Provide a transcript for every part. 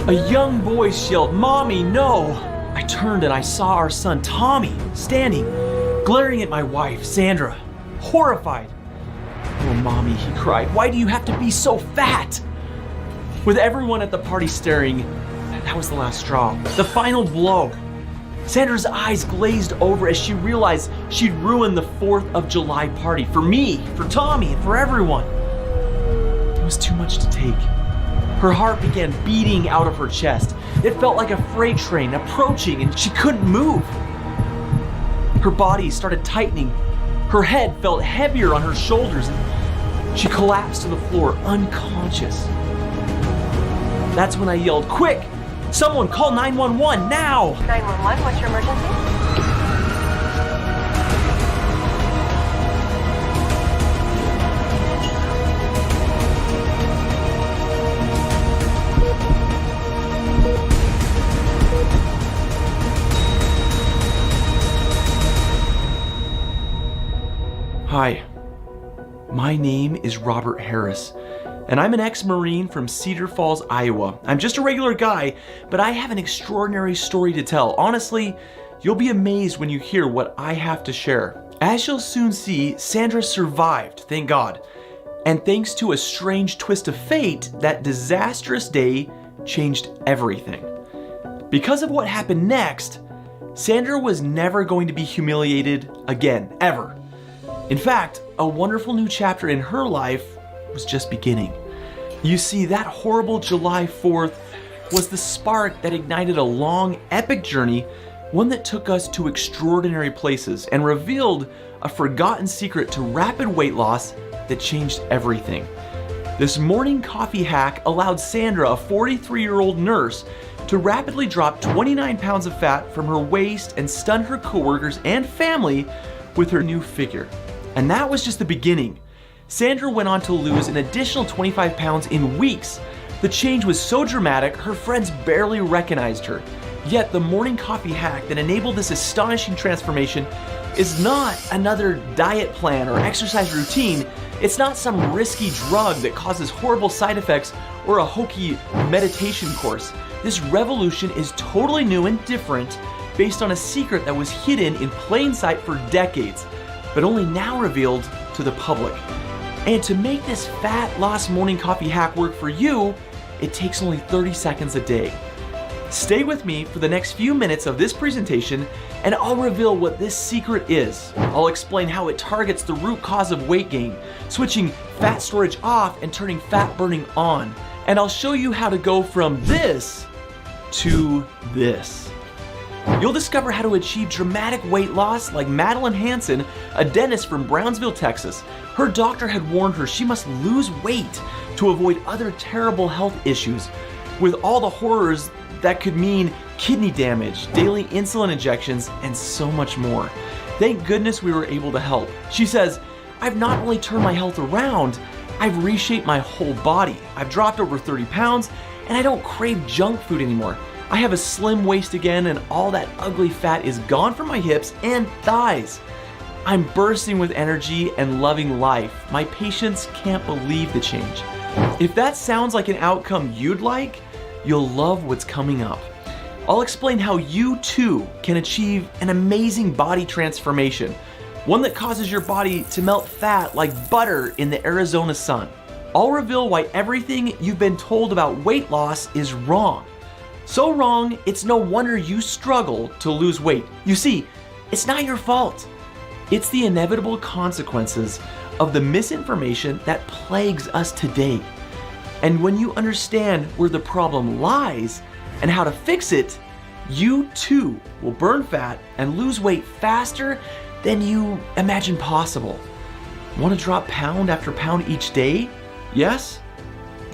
A young voice yelled, "Mommy, no!" I turned and I saw our son, Tommy, standing, glaring at my wife, Sandra, horrified. "Oh, Mommy," he cried, "why do you have to be so fat?" With everyone at the party staring, that was the last straw, the final blow. Sandra's eyes glazed over as she realized she'd ruined the 4th of July party for me, for Tommy, and for everyone. It was too much to take. Her heart began beating out of her chest. It felt like a freight train approaching and she couldn't move. Her body started tightening. Her head felt heavier on her shoulders and she collapsed to the floor unconscious. That's when I yelled, "Quick! Someone call 911 now!" 911, what's your emergency? Hi, my name is Robert Harris, and I'm an ex-Marine from Cedar Falls, Iowa. I'm just a regular guy, but I have an extraordinary story to tell. Honestly, you'll be amazed when you hear what I have to share. As you'll soon see, Sandra survived, thank God. And thanks to a strange twist of fate, that disastrous day changed everything. Because of what happened next, Sandra was never going to be humiliated again, ever. In fact, a wonderful new chapter in her life was just beginning. You see, that horrible July 4th was the spark that ignited a long, epic journey, one that took us to extraordinary places and revealed a forgotten secret to rapid weight loss that changed everything. This morning coffee hack allowed Sandra, a 43-year-old nurse, to rapidly drop 29 pounds of fat from her waist and stun her coworkers and family with her new figure. And that was just the beginning. Sandra went on to lose an additional 25 pounds in weeks. The change was so dramatic, her friends barely recognized her. Yet the morning coffee hack that enabled this astonishing transformation is not another diet plan or exercise routine. It's not some risky drug that causes horrible side effects or a hokey meditation course. This revolution is totally new and different, based on a secret that was hidden in plain sight for decades, but only now revealed to the public. And to make this fat loss morning coffee hack work for you, it takes only 30 seconds a day. Stay with me for the next few minutes of this presentation and I'll reveal what this secret is. I'll explain how it targets the root cause of weight gain, switching fat storage off and turning fat burning on. And I'll show you how to go from this to this. You'll discover how to achieve dramatic weight loss like Madeline Hanson, a dentist from Brownsville, Texas. Her doctor had warned her she must lose weight to avoid other terrible health issues, with all the horrors that could mean kidney damage, daily insulin injections, and so much more. Thank goodness we were able to help. She says, "I've not only turned my health around, I've reshaped my whole body. I've dropped over 30 pounds, and I don't crave junk food anymore. I have a slim waist again, and all that ugly fat is gone from my hips and thighs. I'm bursting with energy and loving life. My patients can't believe the change." If that sounds like an outcome you'd like, you'll love what's coming up. I'll explain how you too can achieve an amazing body transformation, one that causes your body to melt fat like butter in the Arizona sun. I'll reveal why everything you've been told about weight loss is wrong. So wrong, it's no wonder you struggle to lose weight. You see, it's not your fault. It's the inevitable consequences of the misinformation that plagues us today. And when you understand where the problem lies and how to fix it, you too will burn fat and lose weight faster than you imagine possible. Want to drop pound after pound each day? Yes,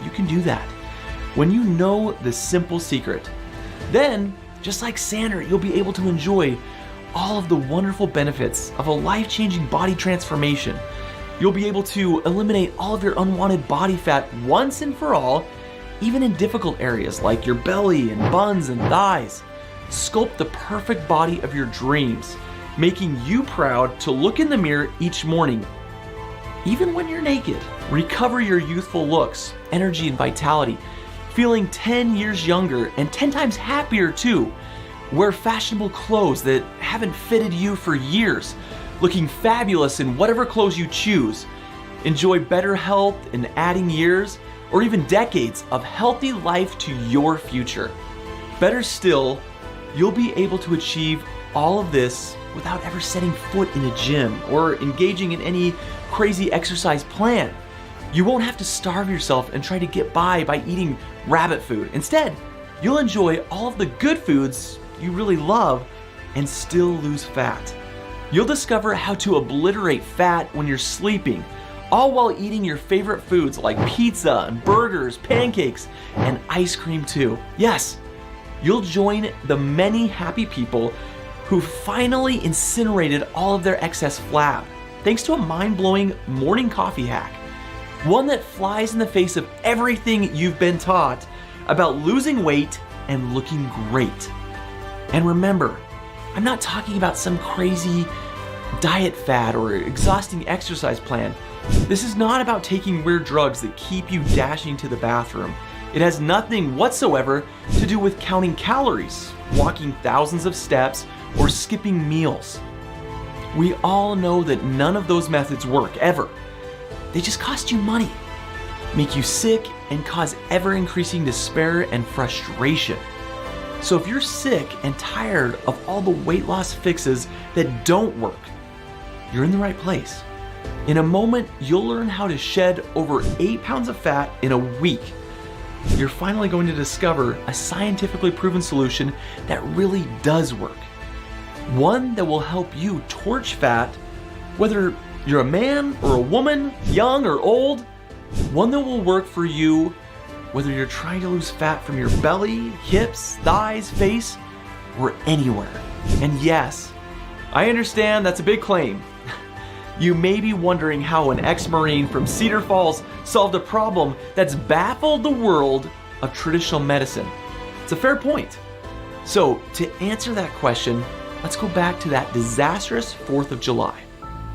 you can do that when you know the simple secret. Then, just like Sandra, you'll be able to enjoy all of the wonderful benefits of a life-changing body transformation. You'll be able to eliminate all of your unwanted body fat once and for all, even in difficult areas like your belly and buns and thighs. Sculpt the perfect body of your dreams, making you proud to look in the mirror each morning, even when you're naked. Recover your youthful looks, energy, and vitality. feeling 10 years younger and 10 times happier too. Wear fashionable clothes that haven't fitted you for years, looking fabulous in whatever clothes you choose. Enjoy better health and adding years or even decades of healthy life to your future. Better still, you'll be able to achieve all of this without ever setting foot in a gym or engaging in any crazy exercise plan. You won't have to starve yourself and try to get by eating rabbit food. Instead, you'll enjoy all of the good foods you really love and still lose fat. You'll discover how to obliterate fat when you're sleeping, all while eating your favorite foods like pizza and burgers, pancakes, and ice cream too. Yes, you'll join the many happy people who finally incinerated all of their excess flab, thanks to a mind-blowing morning coffee hack. One that flies in the face of everything you've been taught about losing weight and looking great. And remember, I'm not talking about some crazy diet fad or exhausting exercise plan. This is not about taking weird drugs that keep you dashing to the bathroom. It has nothing whatsoever to do with counting calories, walking thousands of steps, or skipping meals. We all know that none of those methods work, ever. They just cost you money, make you sick, and cause ever-increasing despair and frustration. So if you're sick and tired of all the weight loss fixes that don't work, you're in the right place. In a moment, you'll learn how to shed over 8 pounds of fat in a week. You're finally going to discover a scientifically proven solution that really does work. One that will help you torch fat, whether you're a man or a woman, young or old. One that will work for you, whether you're trying to lose fat from your belly, hips, thighs, face, or anywhere. And yes, I understand that's a big claim. You may be wondering how an ex-Marine from Cedar Falls solved a problem that's baffled the world of traditional medicine. It's a fair point. So to answer that question, let's go back to that disastrous 4th of July.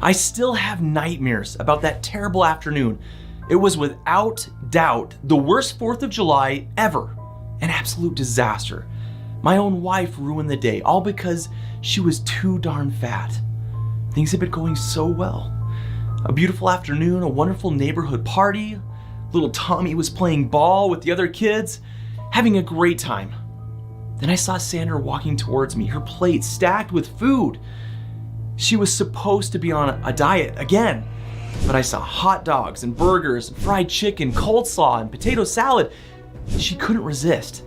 I still have nightmares about that terrible afternoon. It was without doubt the worst 4th of July ever. An absolute disaster. My own wife ruined the day, all because she was too darn fat. Things had been going so well. A beautiful afternoon, a wonderful neighborhood party. Little Tommy was playing ball with the other kids, having a great time. Then I saw Sandra walking towards me, her plate stacked with food. She was supposed to be on a diet again, but I saw hot dogs and burgers and fried chicken, cold slaw and potato salad. She couldn't resist.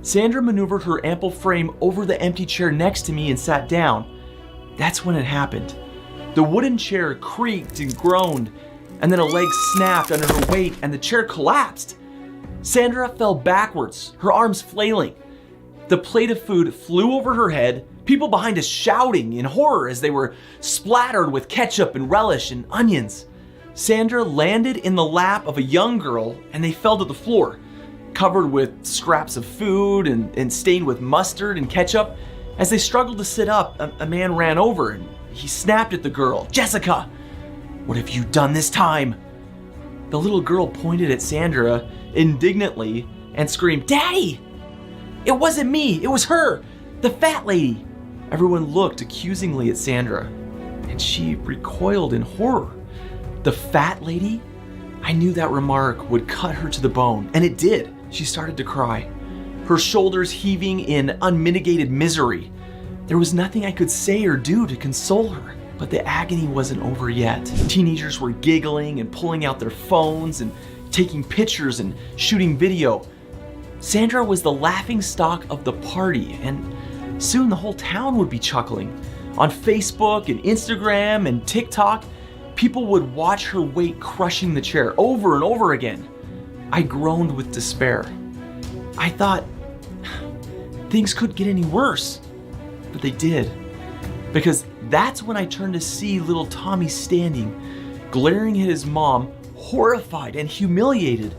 Sandra maneuvered her ample frame over the empty chair next to me and sat down. That's when it happened. The wooden chair creaked and groaned, and then a leg snapped under her weight and the chair collapsed. Sandra fell backwards, her arms flailing. The plate of food flew over her head, people behind us shouting in horror as they were splattered with ketchup and relish and onions. Sandra landed in the lap of a young girl and they fell to the floor, covered with scraps of food and stained with mustard and ketchup. As they struggled to sit up, a man ran over and he snapped at the girl. "Jessica, what have you done this time?" The little girl pointed at Sandra indignantly and screamed, "Daddy! It wasn't me, it was her, the fat lady." Everyone looked accusingly at Sandra, and she recoiled in horror. The fat lady? I knew that remark would cut her to the bone, and it did. She started to cry, her shoulders heaving in unmitigated misery. There was nothing I could say or do to console her, but the agony wasn't over yet. Teenagers were giggling and pulling out their phones and taking pictures and shooting video. Sandra was the laughingstock of the party, and soon the whole town would be chuckling. On Facebook and Instagram and TikTok, people would watch her weight crushing the chair over and over again. I groaned with despair. I thought things couldn't get any worse, but they did. Because that's when I turned to see little Tommy standing, glaring at his mom, horrified and humiliated.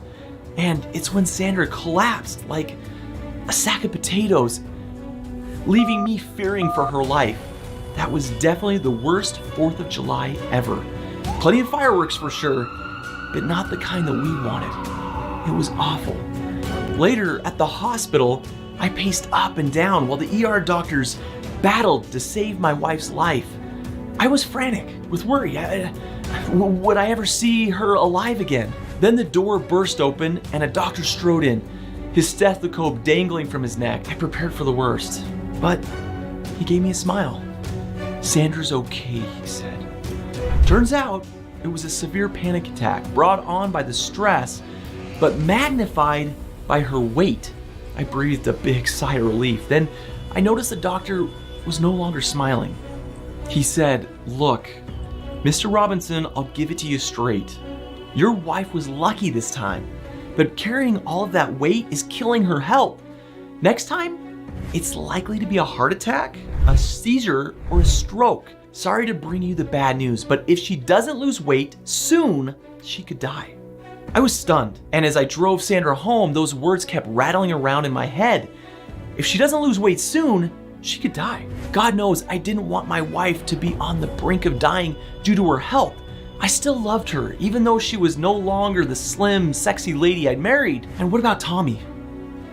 And it's when Sandra collapsed like a sack of potatoes, leaving me fearing for her life. That was definitely the worst 4th of July ever. Plenty of fireworks for sure, but not the kind that we wanted. It was awful. Later, at the hospital, I paced up and down while the ER doctors battled to save my wife's life. I was frantic with worry. Would I ever see her alive again? Then the door burst open and a doctor strode in, his stethoscope dangling from his neck. I prepared for the worst, but he gave me a smile. "Sandra's okay," he said. Turns out it was a severe panic attack brought on by the stress, but magnified by her weight. I breathed a big sigh of relief. Then I noticed the doctor was no longer smiling. He said, "Look, Mr. Robinson, I'll give it to you straight. Your wife was lucky this time, but carrying all of that weight is killing her health. Next time, it's likely to be a heart attack, a seizure, or a stroke. Sorry to bring you the bad news, but if she doesn't lose weight soon, she could die." I was stunned, and as I drove Sandra home, those words kept rattling around in my head. If she doesn't lose weight soon, she could die. God knows I didn't want my wife to be on the brink of dying due to her health. I still loved her, even though she was no longer the slim, sexy lady I'd married. And what about Tommy?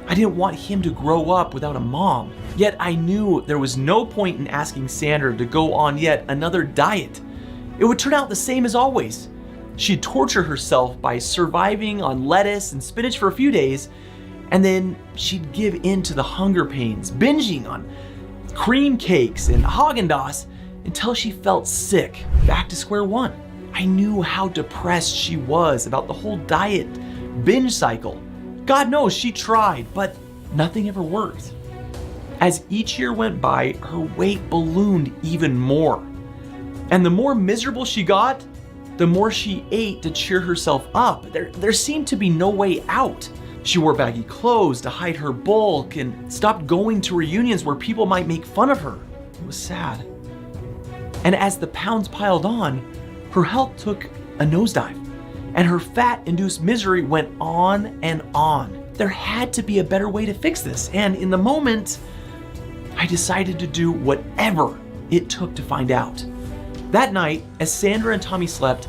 I didn't want him to grow up without a mom. Yet I knew there was no point in asking Sandra to go on yet another diet. It would turn out the same as always. She'd torture herself by surviving on lettuce and spinach for a few days, and then she'd give in to the hunger pains, binging on cream cakes and Haagen-Dazs until she felt sick, back to square one. I knew how depressed she was about the whole diet binge cycle. God knows she tried, but nothing ever worked. As each year went by, her weight ballooned even more. And the more miserable she got, the more she ate to cheer herself up. There seemed to be no way out. She wore baggy clothes to hide her bulk and stopped going to reunions where people might make fun of her. It was sad. And as the pounds piled on, her health took a nosedive, and her fat-induced misery went on and on. There had to be a better way to fix this, and in the moment, I decided to do whatever it took to find out. That night, as Sandra and Tommy slept,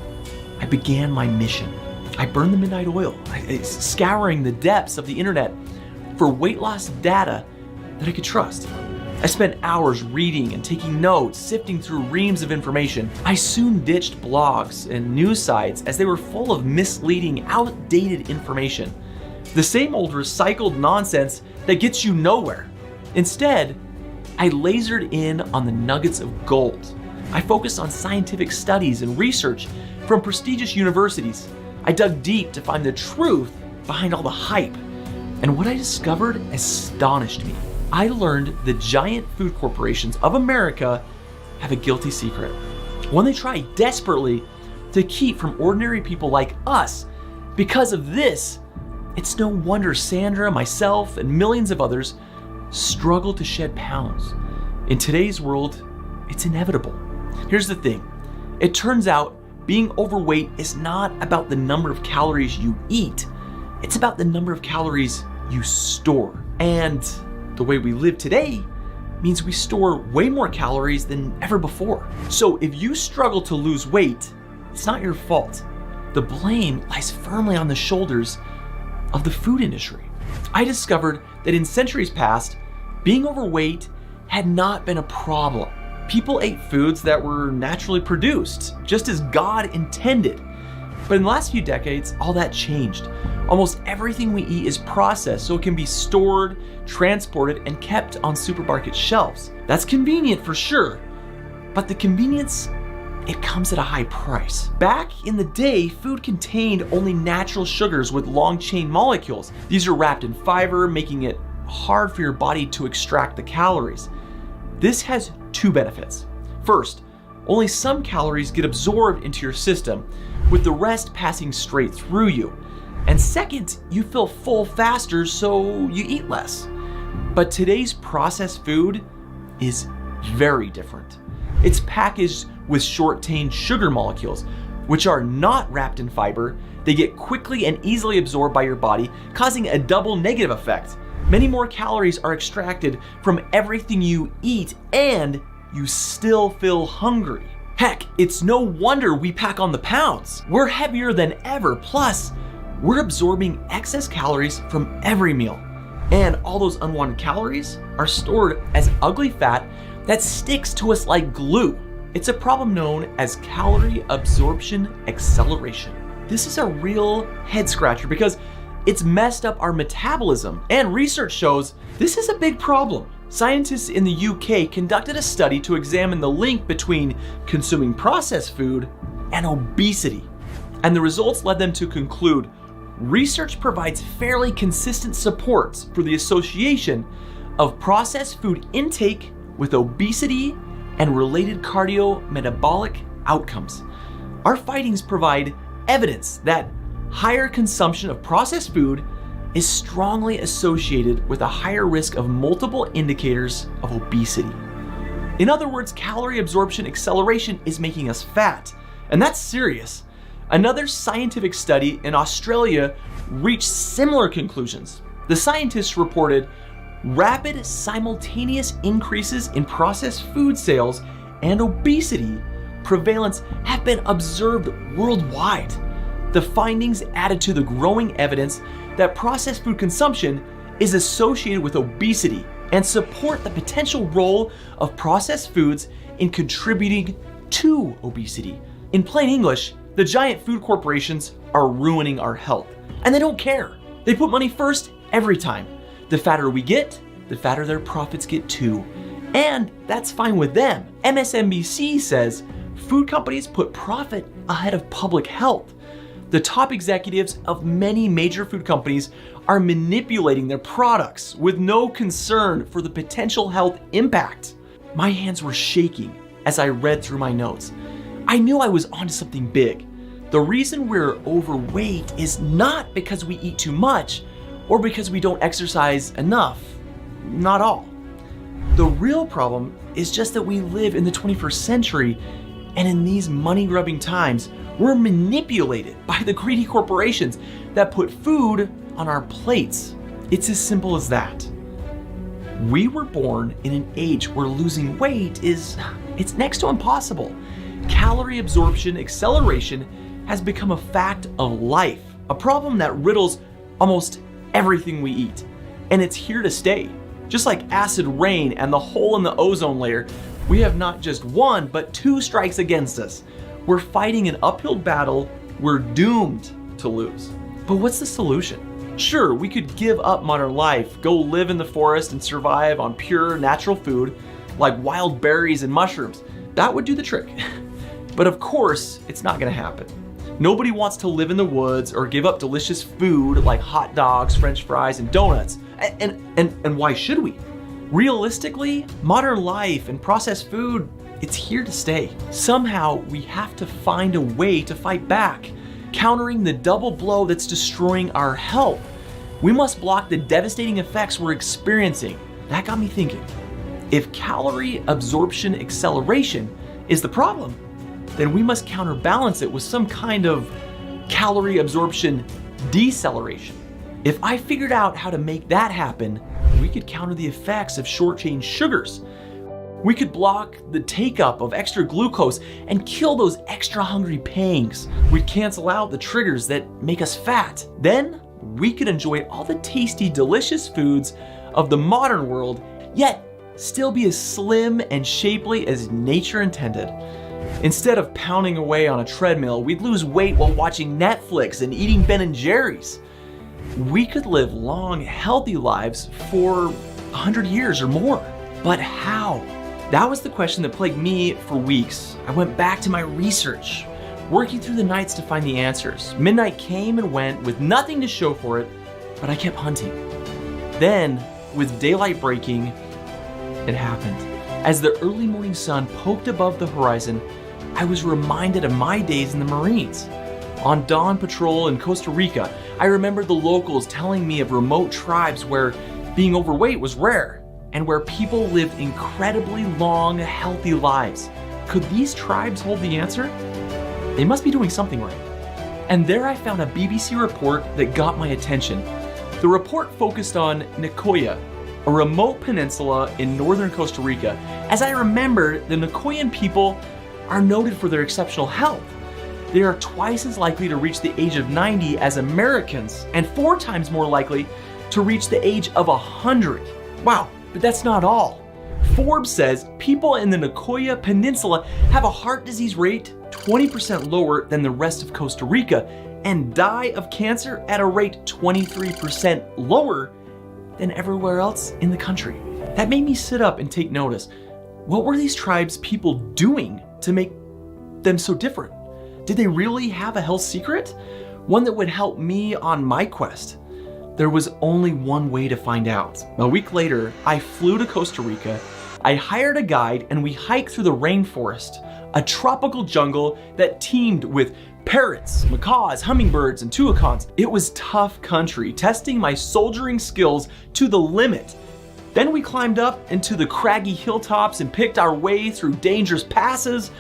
I began my mission. I burned the midnight oil, scouring the depths of the internet for weight loss data that I could trust. I spent hours reading and taking notes, sifting through reams of information. I soon ditched blogs and news sites as they were full of misleading, outdated information. The same old recycled nonsense that gets you nowhere. Instead, I lasered in on the nuggets of gold. I focused on scientific studies and research from prestigious universities. I dug deep to find the truth behind all the hype. And what I discovered astonished me. I learned the giant food corporations of America have a guilty secret, one they try desperately to keep from ordinary people like us. Because of this, it's no wonder Sandra, myself, and millions of others struggle to shed pounds. In today's world, it's inevitable. Here's the thing. It turns out being overweight is not about the number of calories you eat. It's about the number of calories you store. And the way we live today means we store way more calories than ever before. So if you struggle to lose weight, it's not your fault. The blame lies firmly on the shoulders of the food industry. I discovered that in centuries past, being overweight had not been a problem. People ate foods that were naturally produced, just as God intended. But in the last few decades, all that changed. Almost everything we eat is processed so it can be stored, transported, and kept on supermarket shelves. That's convenient for sure, but the convenience, it comes at a high price. Back in the day, food contained only natural sugars with long chain molecules. These are wrapped in fiber, making it hard for your body to extract the calories. This has two benefits. First, only some calories get absorbed into your system, with the rest passing straight through you. And second, you feel full faster, so you eat less. But today's processed food is very different. It's packaged with short-chain sugar molecules, which are not wrapped in fiber. They get quickly and easily absorbed by your body, causing a double negative effect. Many more calories are extracted from everything you eat, and you still feel hungry. Heck, it's no wonder we pack on the pounds. We're heavier than ever. Plus, we're absorbing excess calories from every meal. And all those unwanted calories are stored as ugly fat that sticks to us like glue. It's a problem known as calorie absorption acceleration. This is a real head scratcher because it's messed up our metabolism, and research shows this is a big problem. Scientists in the UK conducted a study to examine the link between consuming processed food and obesity. And the results led them to conclude research provides fairly consistent support for the association of processed food intake with obesity and related cardiometabolic outcomes. Our findings provide evidence that higher consumption of processed food is strongly associated with a higher risk of multiple indicators of obesity. In other words, calorie absorption acceleration is making us fat, and that's serious. Another scientific study in Australia reached similar conclusions. The scientists reported rapid simultaneous increases in processed food sales and obesity prevalence have been observed worldwide. The findings added to the growing evidence that processed food consumption is associated with obesity and support the potential role of processed foods in contributing to obesity. In plain English, the giant food corporations are ruining our health, and they don't care. They put money first every time. The fatter we get, the fatter their profits get too. And that's fine with them. MSNBC says food companies put profit ahead of public health. The top executives of many major food companies are manipulating their products with no concern for the potential health impact. My hands were shaking as I read through my notes. I knew I was onto something big. The reason we're overweight is not because we eat too much or because we don't exercise enough. Not all. The real problem is just that we live in the 21st century, and in these money-grubbing times, we're manipulated by the greedy corporations that put food on our plates. It's as simple as that. We were born in an age where losing weight it's next to impossible. Calorie absorption acceleration has become a fact of life, a problem that riddles almost everything we eat. And it's here to stay. Just like acid rain and the hole in the ozone layer, we have not just one, but two strikes against us. We're fighting an uphill battle we're doomed to lose. But what's the solution? Sure, we could give up modern life, go live in the forest and survive on pure natural food like wild berries and mushrooms. That would do the trick. But of course, it's not gonna happen. Nobody wants to live in the woods or give up delicious food like hot dogs, french fries, and donuts. And why should we? Realistically, modern life and processed food, it's here to stay. Somehow, we have to find a way to fight back, countering the double blow that's destroying our health. We must block the devastating effects we're experiencing. That got me thinking. If calorie absorption acceleration is the problem, then we must counterbalance it with some kind of calorie absorption deceleration. If I figured out how to make that happen, we could counter the effects of short-chain sugars. We could block the take-up of extra glucose and kill those extra hungry pangs. We'd cancel out the triggers that make us fat. Then we could enjoy all the tasty, delicious foods of the modern world, yet still be as slim and shapely as nature intended. Instead of pounding away on a treadmill, we'd lose weight while watching Netflix and eating Ben & Jerry's. We could live long, healthy lives for 100 years or more. But how? That was the question that plagued me for weeks. I went back to my research, working through the nights to find the answers. Midnight came and went with nothing to show for it, but I kept hunting. Then, with daylight breaking, it happened. As the early morning sun poked above the horizon, I was reminded of my days in the Marines. On dawn patrol in Costa Rica, I remembered the locals telling me of remote tribes where being overweight was rare and where people lived incredibly long, healthy lives. Could these tribes hold the answer? They must be doing something right. And there I found a BBC report that got my attention. The report focused on Nicoya, a remote peninsula in northern Costa Rica. As I remember, the Nicoyan people are noted for their exceptional health. they are twice as likely to reach the age of 90 as Americans and 4 times more likely to reach the age of 100. Wow, but that's not all. Forbes says people in the Nicoya Peninsula have a heart disease rate 20% lower than the rest of Costa Rica and die of cancer at a rate 23% lower than everywhere else in the country. That made me sit up and take notice. What were these tribes people doing to make them so different? Did they really have a health secret? One that would help me on my quest? There was only one way to find out. A week later, I flew to Costa Rica. I hired a guide and we hiked through the rainforest, a tropical jungle that teemed with parrots, macaws, hummingbirds, and toucans. It was tough country, testing my soldiering skills to the limit. Then we climbed up into the craggy hilltops and picked our way through dangerous passes.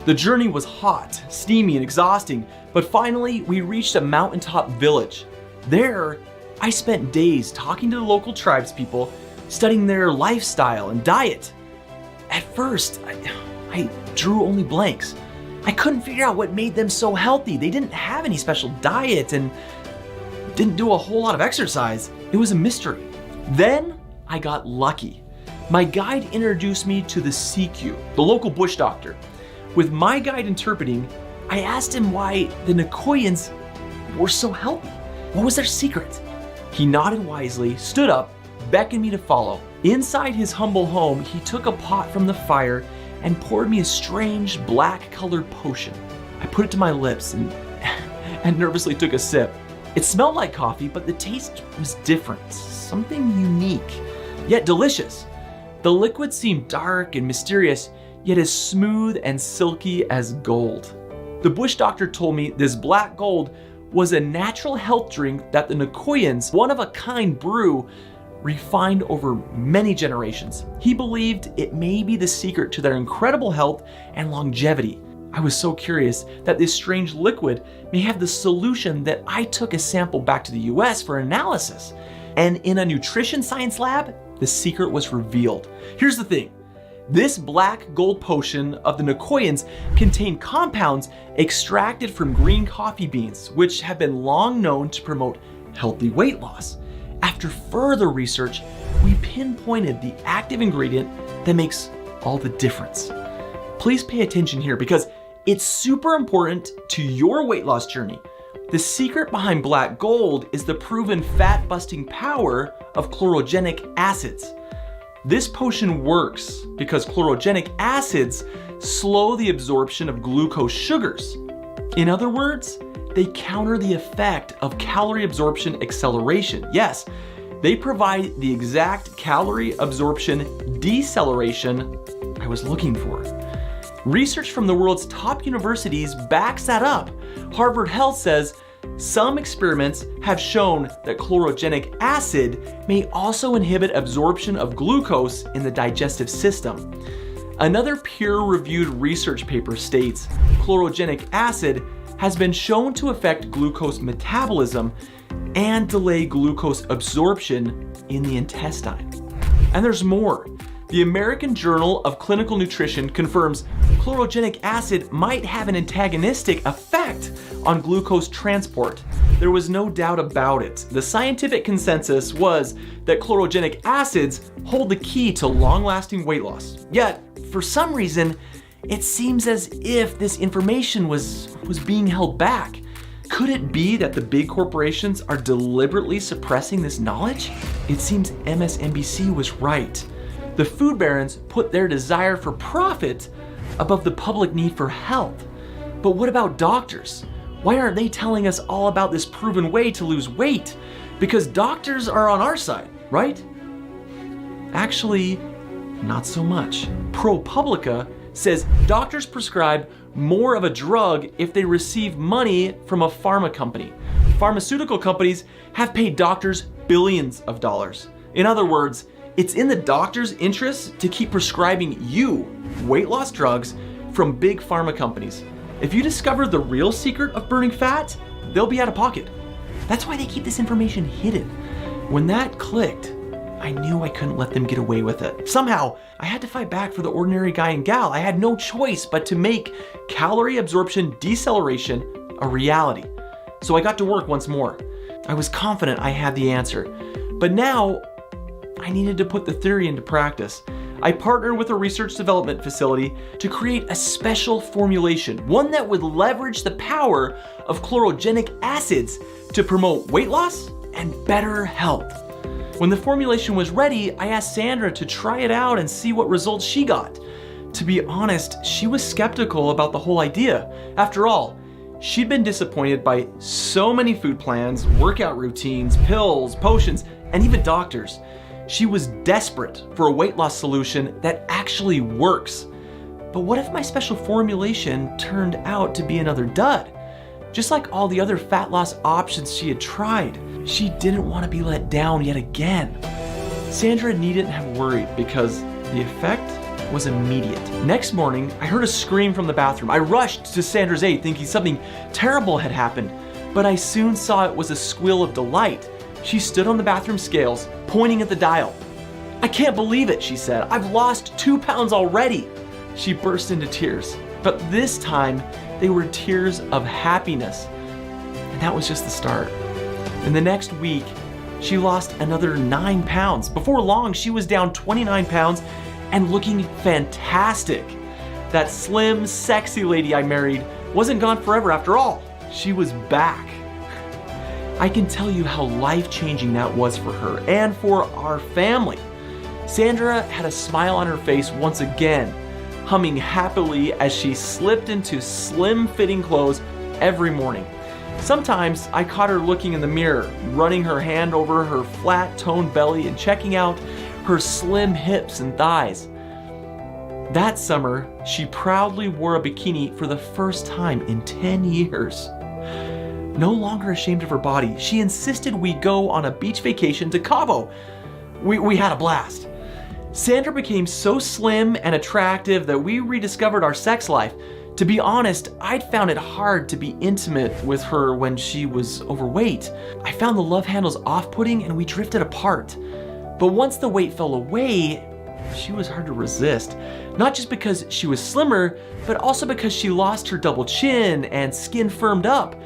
The journey was hot, steamy, and exhausting, but finally we reached a mountaintop village. There, I spent days talking to the local tribespeople, studying their lifestyle and diet. At first, I drew only blanks. I couldn't figure out what made them so healthy. They didn't have any special diet and didn't do a whole lot of exercise. It was a mystery. Then I got lucky. My guide introduced me to the Siku, the local bush doctor. With my guide interpreting, I asked him why the Nicoyans were so healthy. What was their secret? He nodded wisely, stood up, beckoned me to follow. Inside his humble home, he took a pot from the fire and poured me a strange black-colored potion. I put it to my lips and nervously took a sip. It smelled like coffee, but the taste was different, something unique, yet delicious. The liquid seemed dark and mysterious, yet as smooth and silky as gold. The bush doctor told me this black gold was a natural health drink that the Nicoyans, one-of-a-kind brew, refined over many generations. He believed it may be the secret to their incredible health and longevity. I was so curious that this strange liquid may have the solution that I took a sample back to the US for analysis. And in a nutrition science lab, the secret was revealed. Here's the thing. This black gold potion of the Nicoyans contained compounds extracted from green coffee beans, which have been long known to promote healthy weight loss. After further research, we pinpointed the active ingredient that makes all the difference. Please pay attention here because it's super important to your weight loss journey. The secret behind black gold is the proven fat-busting power of chlorogenic acids. This potion works because chlorogenic acids slow the absorption of glucose sugars. In other words, they counter the effect of calorie absorption acceleration. Yes, they provide the exact calorie absorption deceleration I was looking for. Research from the world's top universities backs that up. Harvard Health says some experiments have shown that chlorogenic acid may also inhibit absorption of glucose in the digestive system. Another peer-reviewed research paper states chlorogenic acid has been shown to affect glucose metabolism and delay glucose absorption in the intestine. And there's more. The American Journal of Clinical Nutrition confirms chlorogenic acid might have an antagonistic effect on glucose transport. There was no doubt about it. The scientific consensus was that chlorogenic acids hold the key to long-lasting weight loss. Yet, for some reason, it seems as if this information was being held back. Could it be that the big corporations are deliberately suppressing this knowledge? It seems MSNBC was right. The food barons put their desire for profit above the public need for health. But what about doctors? Why aren't they telling us all about this proven way to lose weight? Because doctors are on our side, right? Actually, not so much. ProPublica says doctors prescribe more of a drug if they receive money from a pharma company. Pharmaceutical companies have paid doctors billions of dollars. In other words, it's in the doctor's interest to keep prescribing you weight loss drugs from big pharma companies. If you discover the real secret of burning fat, they'll be out of pocket. That's why they keep this information hidden. When that clicked, I knew I couldn't let them get away with it. Somehow, I had to fight back for the ordinary guy and gal. I had no choice but to make calorie absorption deceleration a reality. So I got to work once more. I was confident I had the answer. But now, I needed to put the theory into practice. I partnered with a research development facility to create a special formulation, one that would leverage the power of chlorogenic acids to promote weight loss and better health. When the formulation was ready, I asked Sandra to try it out and see what results she got. To be honest, she was skeptical about the whole idea. After all, she'd been disappointed by so many food plans, workout routines, pills, potions, and even doctors. She was desperate for a weight loss solution that actually works. But what if my special formulation turned out to be another dud? Just like all the other fat loss options she had tried, she didn't want to be let down yet again. Sandra needn't have worried because the effect was immediate. Next morning, I heard a scream from the bathroom. I rushed to Sandra's aid thinking something terrible had happened, but I soon saw it was a squeal of delight. She stood on the bathroom scales, pointing at the dial. "I can't believe it," she said. "I've lost 2 pounds already." She burst into tears, but this time they were tears of happiness. And that was just the start. In the next week, she lost another 9 pounds. Before long, she was down 29 pounds and looking fantastic. That slim, sexy lady I married wasn't gone forever after all. She was back. I can tell you how life-changing that was for her and for our family. Sandra had a smile on her face once again, humming happily as she slipped into slim-fitting clothes every morning. Sometimes I caught her looking in the mirror, running her hand over her flat, toned belly and checking out her slim hips and thighs. That summer, she proudly wore a bikini for the first time in 10 years. No longer ashamed of her body, she insisted we go on a beach vacation to Cabo. We had a blast. Sandra became so slim and attractive that we rediscovered our sex life. To be honest, I'd found it hard to be intimate with her when she was overweight. I found the love handles off-putting and we drifted apart. But once the weight fell away, she was hard to resist. Not just because she was slimmer, but also because she lost her double chin and skin firmed up.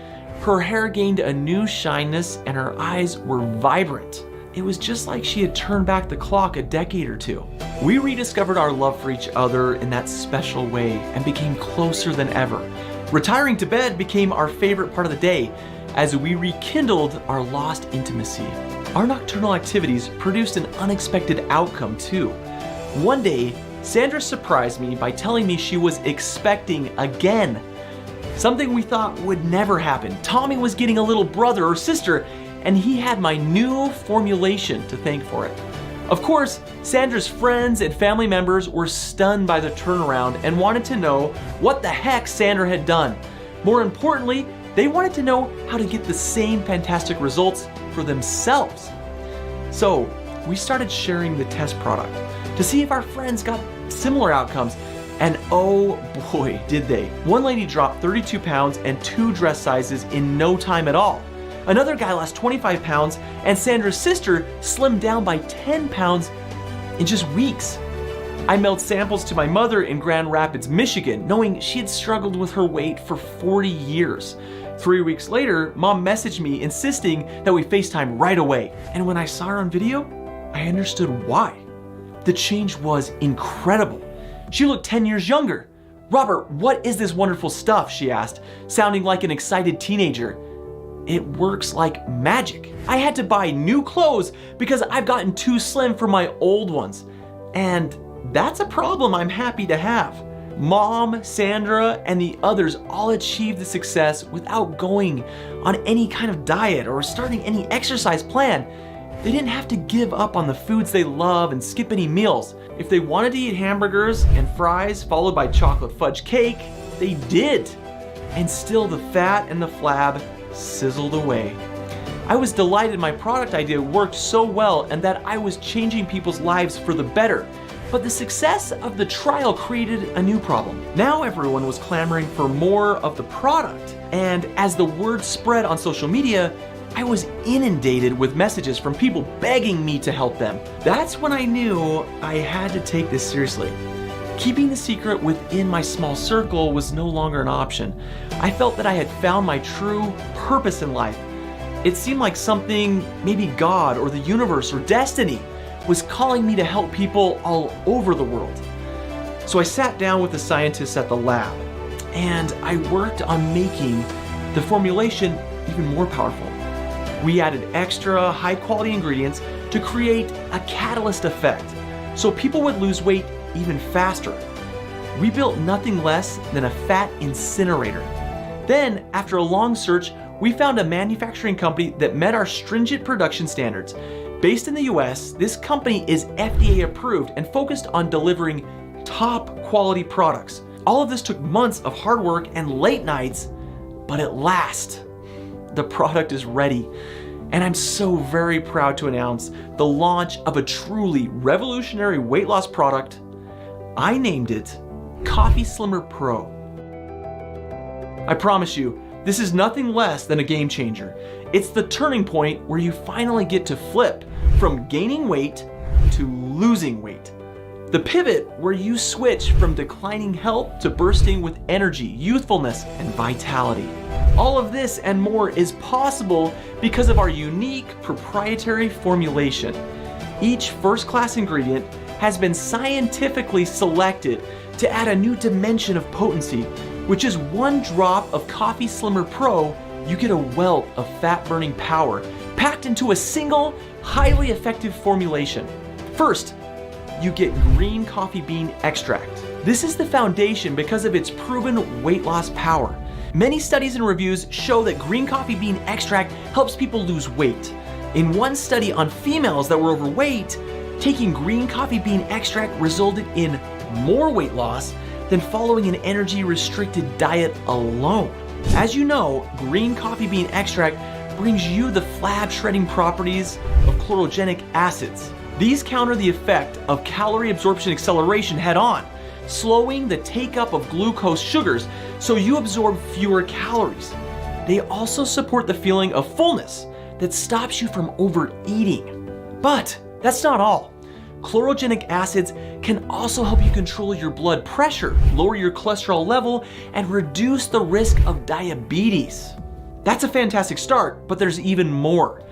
Her hair gained a new shyness and her eyes were vibrant. It was just like she had turned back the clock a decade or two. We rediscovered our love for each other in that special way and became closer than ever. Retiring to bed became our favorite part of the day as we rekindled our lost intimacy. Our nocturnal activities produced an unexpected outcome too. One day, Sandra surprised me by telling me she was expecting again. Something we thought would never happen. Tommy was getting a little brother or sister, and he had my new formulation to thank for it. Of course, Sandra's friends and family members were stunned by the turnaround and wanted to know what the heck Sandra had done. More importantly, they wanted to know how to get the same fantastic results for themselves. So, we started sharing the test product to see if our friends got similar outcomes. And oh boy, did they. One lady dropped 32 pounds and 2 dress sizes in no time at all. Another guy lost 25 pounds, and Sandra's sister slimmed down by 10 pounds in just weeks. I mailed samples to my mother in Grand Rapids, Michigan, knowing she had struggled with her weight for 40 years. 3 weeks later, Mom messaged me insisting that we FaceTime right away. And when I saw her on video, I understood why. The change was incredible. She looked 10 years younger. "Robert, what is this wonderful stuff?" she asked, sounding like an excited teenager. "It works like magic. I had to buy new clothes because I've gotten too slim for my old ones. And that's a problem I'm happy to have." Mom, Sandra, and the others all achieved the success without going on any kind of diet or starting any exercise plan. They didn't have to give up on the foods they love and skip any meals. If they wanted to eat hamburgers and fries followed by chocolate fudge cake, they did. And still the fat and the flab sizzled away. I was delighted my product idea worked so well and that I was changing people's lives for the better. But the success of the trial created a new problem. Now everyone was clamoring for more of the product. And as the word spread on social media, I was inundated with messages from people begging me to help them. That's when I knew I had to take this seriously. Keeping the secret within my small circle was no longer an option. I felt that I had found my true purpose in life. It seemed like something, maybe God or the universe or destiny, was calling me to help people all over the world. So I sat down with the scientists at the lab, and I worked on making the formulation even more powerful. We added extra high-quality ingredients to create a catalyst effect, so people would lose weight even faster. We built nothing less than a fat incinerator. Then, after a long search, we found a manufacturing company that met our stringent production standards. Based in the US, this company is FDA approved and focused on delivering top quality products. All of this took months of hard work and late nights, but at last, the product is ready. And I'm so very proud to announce the launch of a truly revolutionary weight loss product. I named it Coffee Slimmer Pro. I promise you, this is nothing less than a game changer. It's the turning point where you finally get to flip from gaining weight to losing weight. The pivot where you switch from declining health to bursting with energy, youthfulness, and vitality. All of this and more is possible because of our unique proprietary formulation. Each first-class ingredient has been scientifically selected to add a new dimension of potency, which is one drop of Coffee Slimmer Pro, you get a wealth of fat-burning power packed into a single, highly effective formulation. First, you get green coffee bean extract. This is the foundation because of its proven weight loss power. Many studies and reviews show that green coffee bean extract helps people lose weight. In one study on females that were overweight, taking green coffee bean extract resulted in more weight loss than following an energy-restricted diet alone. As you know, green coffee bean extract brings you the flab shredding properties of chlorogenic acids. These counter the effect of calorie absorption acceleration head on, slowing the take-up of glucose sugars so you absorb fewer calories. They also support the feeling of fullness that stops you from overeating. But that's not all. Chlorogenic acids can also help you control your blood pressure, lower your cholesterol level, and reduce the risk of diabetes. That's a fantastic start, but there's even more.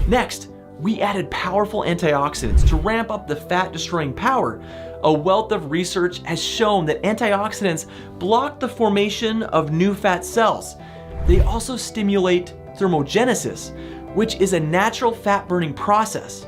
Next, we added powerful antioxidants to ramp up the fat-destroying power. A wealth of research has shown that antioxidants block the formation of new fat cells. They also stimulate thermogenesis, which is a natural fat-burning process.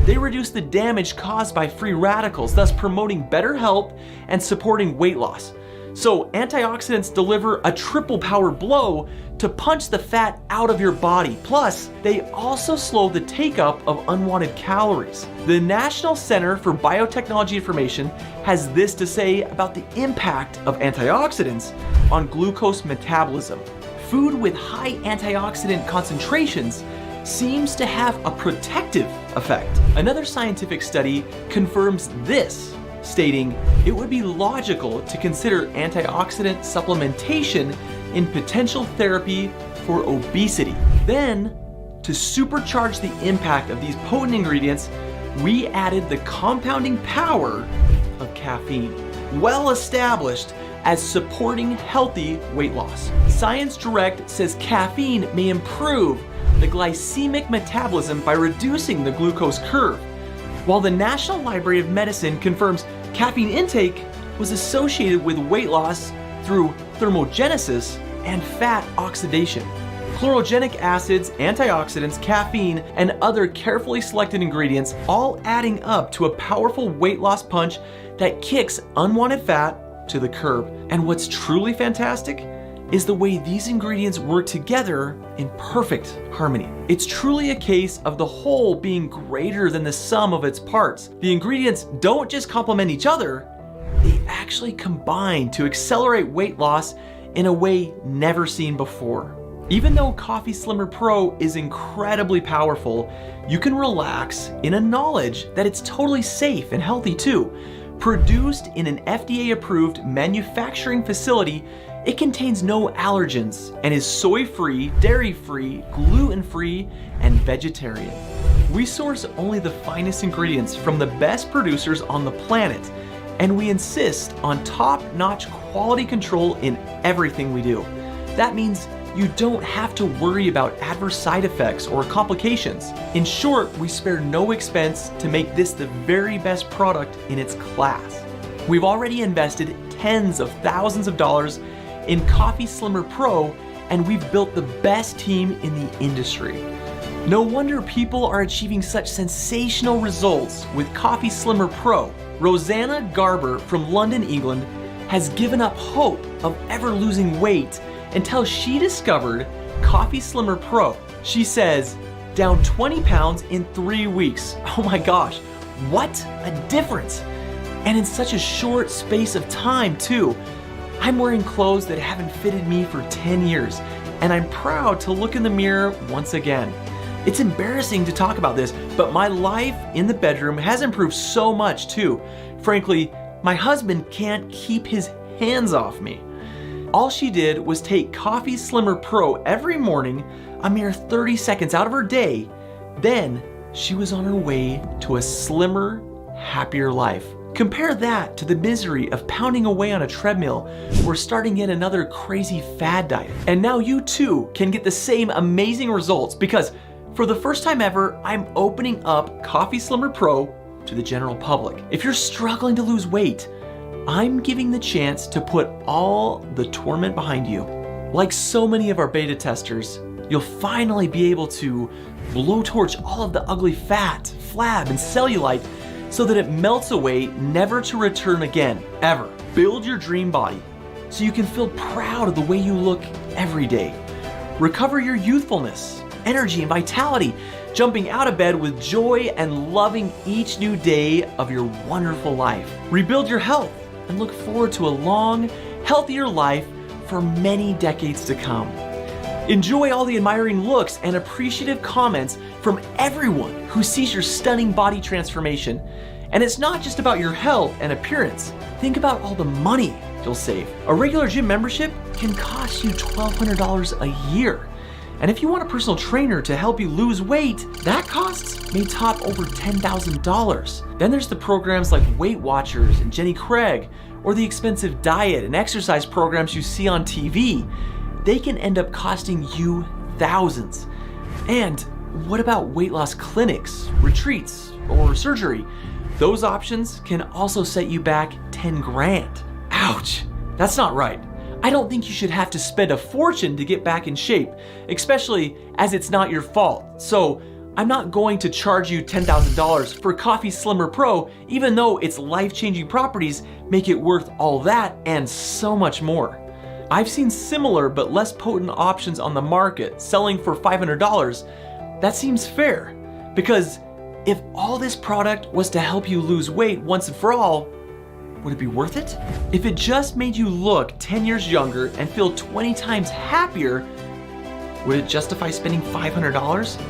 They reduce the damage caused by free radicals, thus promoting better health and supporting weight loss. So antioxidants deliver a triple power blow to punch the fat out of your body. Plus, they also slow the take-up of unwanted calories. The National Center for Biotechnology Information has this to say about the impact of antioxidants on glucose metabolism. Food with high antioxidant concentrations seems to have a protective effect. Another scientific study confirms this, stating it would be logical to consider antioxidant supplementation in potential therapy for obesity. Then, to supercharge the impact of these potent ingredients, we added the compounding power of caffeine, well established as supporting healthy weight loss. Science Direct says caffeine may improve the glycemic metabolism by reducing the glucose curve, while the National Library of Medicine confirms caffeine intake was associated with weight loss through thermogenesis and fat oxidation. Chlorogenic acids, antioxidants, caffeine, and other carefully selected ingredients all adding up to a powerful weight loss punch that kicks unwanted fat to the curb. And what's truly fantastic is the way these ingredients work together in perfect harmony. It's truly a case of the whole being greater than the sum of its parts. The ingredients don't just complement each other, they actually combine to accelerate weight loss in a way never seen before. Even though Coffee Slimmer Pro is incredibly powerful, you can relax in a knowledge that it's totally safe and healthy too. Produced in an FDA-approved manufacturing facility, It contains no allergens and is soy-free, dairy-free, gluten-free, and vegetarian. We source only the finest ingredients from the best producers on the planet, and we insist on top-notch quality control in everything we do. That means you don't have to worry about adverse side effects or complications. In short, we spare no expense to make this the very best product in its class. We've already invested tens of thousands of dollars in Coffee Slimmer Pro, and we've built the best team in the industry. No wonder people are achieving such sensational results with Coffee Slimmer Pro. Rosanna Garber from London, England, has given up hope of ever losing weight until she discovered Coffee Slimmer Pro. She says, down 20 pounds in 3 weeks. Oh my gosh, what a difference. And in such a short space of time too. I'm wearing clothes that haven't fitted me for 10 years, and I'm proud to look in the mirror once again. It's embarrassing to talk about this, but my life in the bedroom has improved so much too. Frankly, my husband can't keep his hands off me. All she did was take Coffee Slimmer Pro every morning, a mere 30 seconds out of her day. Then she was on her way to a slimmer, happier life. Compare that to the misery of pounding away on a treadmill or starting yet another crazy fad diet. And now you too can get the same amazing results because for the first time ever, I'm opening up Coffee Slimmer Pro to the general public. If you're struggling to lose weight, I'm giving the chance to put all the torment behind you. Like so many of our beta testers, you'll finally be able to blowtorch all of the ugly fat, flab, and cellulite so that it melts away, never to return again, ever. Build your dream body so you can feel proud of the way you look every day. Recover your youthfulness, energy, and vitality, jumping out of bed with joy and loving each new day of your wonderful life. Rebuild your health and look forward to a long, healthier life for many decades to come. Enjoy all the admiring looks and appreciative comments from everyone who sees your stunning body transformation. And it's not just about your health and appearance. Think about all the money you'll save. A regular gym membership can cost you $1,200 a year. And if you want a personal trainer to help you lose weight, that costs may top over $10,000. Then there's the programs like Weight Watchers and Jenny Craig, or the expensive diet and exercise programs you see on TV. They can end up costing you thousands. And what about weight loss clinics, retreats, or surgery? Those options can also set you back 10 grand. Ouch, that's not right. I don't think you should have to spend a fortune to get back in shape, especially as it's not your fault. So I'm not going to charge you $10,000 for Coffee Slimmer Pro, even though its life-changing properties make it worth all that and so much more. I've seen similar but less potent options on the market selling for $500. That seems fair, because if all this product was to help you lose weight once and for all, would it be worth it? If it just made you look 10 years younger and feel 20 times happier, would it justify spending $500?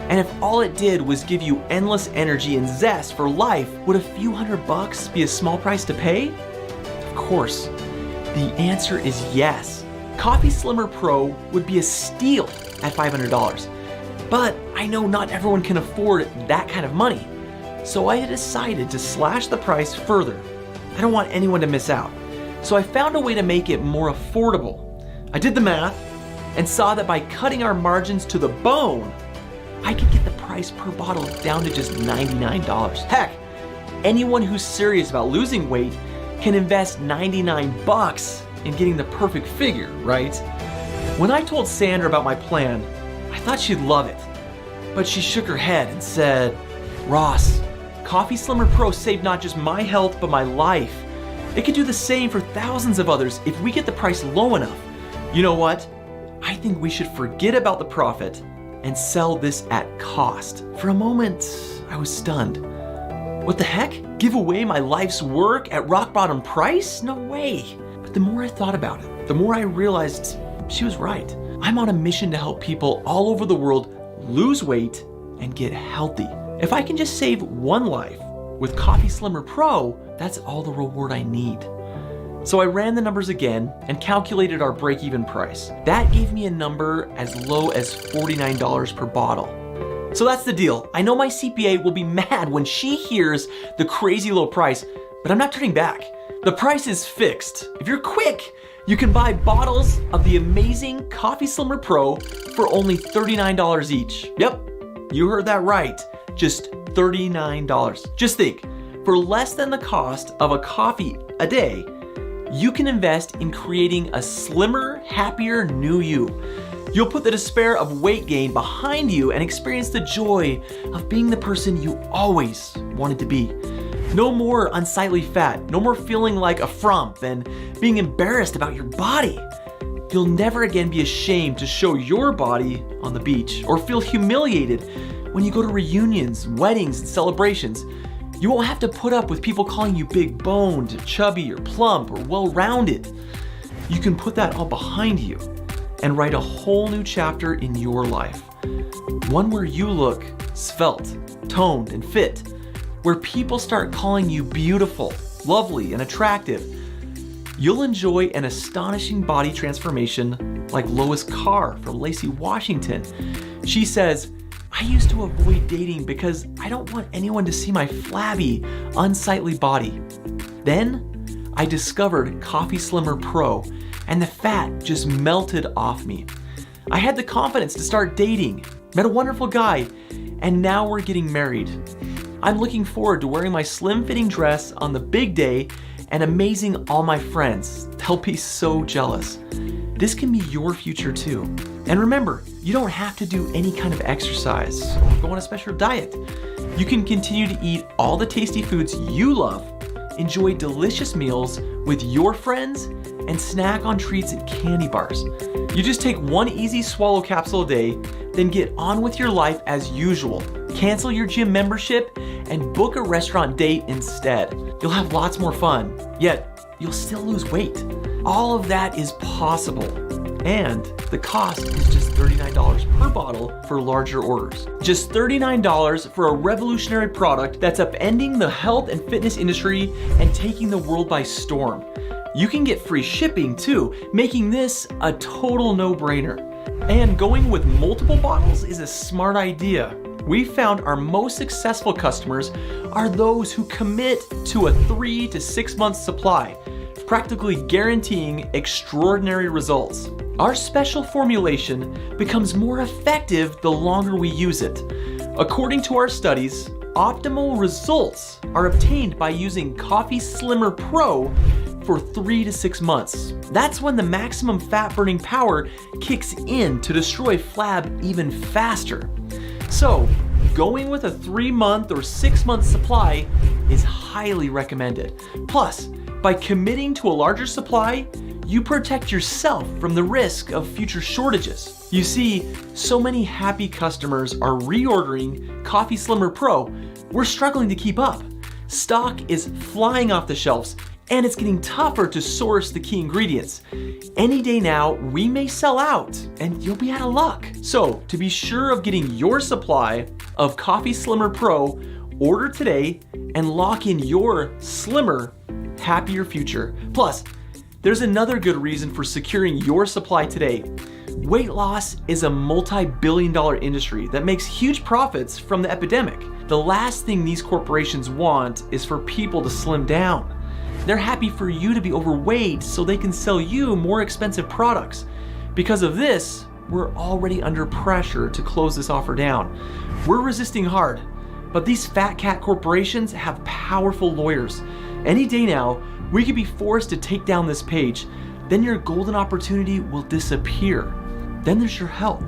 And if all it did was give you endless energy and zest for life, would a few $100 be a small price to pay? Of course, the answer is yes. Coffee Slimmer Pro would be a steal at $500. But I know not everyone can afford that kind of money. So I decided to slash the price further. I don't want anyone to miss out. So I found a way to make it more affordable. I did the math and saw that by cutting our margins to the bone, I could get the price per bottle down to just $99. Heck, anyone who's serious about losing weight can invest $99 in getting the perfect figure, right? When I told Sandra about my plan, I thought she'd love it. But she shook her head and said, Ross, Coffee Slimmer Pro saved not just my health, but my life. It could do the same for thousands of others if we get the price low enough. You know what? I think we should forget about the profit and sell this at cost. For a moment, I was stunned. What the heck? Give away my life's work at rock bottom price? No way. But the more I thought about it, the more I realized she was right. I'm on a mission to help people all over the world lose weight and get healthy. If I can just save one life with Coffee Slimmer Pro, that's all the reward I need. So I ran the numbers again and calculated our break-even price. That gave me a number as low as $49 per bottle. So that's the deal. I know my CPA will be mad when she hears the crazy low price, but I'm not turning back. The price is fixed. If you're quick, you can buy bottles of the amazing Coffee Slimmer Pro for only $39 each. Yep, you heard that right. Just $39. Just think, for less than the cost of a coffee a day, you can invest in creating a slimmer, happier new you. You'll put the despair of weight gain behind you and experience the joy of being the person you always wanted to be. No more unsightly fat, no more feeling like a frump and being embarrassed about your body. You'll never again be ashamed to show your body on the beach or feel humiliated when you go to reunions, weddings, and celebrations. You won't have to put up with people calling you big boned, chubby, or plump, or well-rounded. You can put that all behind you and write a whole new chapter in your life. One where you look svelte, toned, and fit, where people start calling you beautiful, lovely, and attractive. You'll enjoy an astonishing body transformation like Lois Carr from Lacey, Washington. She says, "I used to avoid dating because I don't want anyone to see my flabby, unsightly body. Then I discovered Coffee Slimmer Pro and the fat just melted off me. I had the confidence to start dating, met a wonderful guy, and now we're getting married. I'm looking forward to wearing my slim-fitting dress on the big day and amazing all my friends. They'll be so jealous." This can be your future too. And remember, you don't have to do any kind of exercise or go on a special diet. You can continue to eat all the tasty foods you love, enjoy delicious meals with your friends, and snack on treats and candy bars. You just take one easy swallow capsule a day, then get on with your life as usual. Cancel your gym membership and book a restaurant date instead. You'll have lots more fun, yet you'll still lose weight. All of that is possible. And the cost is just $39 per bottle for larger orders. Just $39 for a revolutionary product that's upending the health and fitness industry and taking the world by storm. You can get free shipping too, making this a total no-brainer. And going with multiple bottles is a smart idea. We found our most successful customers are those who commit to a 3 to 6 month supply, practically guaranteeing extraordinary results. Our special formulation becomes more effective the longer we use it. According to our studies, optimal results are obtained by using Coffee Slimmer Pro for 3 to 6 months. That's when the maximum fat-burning power kicks in to destroy flab even faster. So, going with a 3-month or 6-month supply is highly recommended. Plus, by committing to a larger supply, you protect yourself from the risk of future shortages. You see, so many happy customers are reordering Coffee Slimmer Pro, we're struggling to keep up. Stock is flying off the shelves, and it's getting tougher to source the key ingredients. Any day now, we may sell out, and you'll be out of luck. So, to be sure of getting your supply of Coffee Slimmer Pro, order today and lock in your slimmer, happier future. Plus, there's another good reason for securing your supply today. Weight loss is a multi-billion-dollar industry that makes huge profits from the epidemic. The last thing these corporations want is for people to slim down. They're happy for you to be overweight so they can sell you more expensive products. Because of this, we're already under pressure to close this offer down. We're resisting hard, but these fat cat corporations have powerful lawyers. Any day now, we could be forced to take down this page. Then your golden opportunity will disappear. Then there's your health.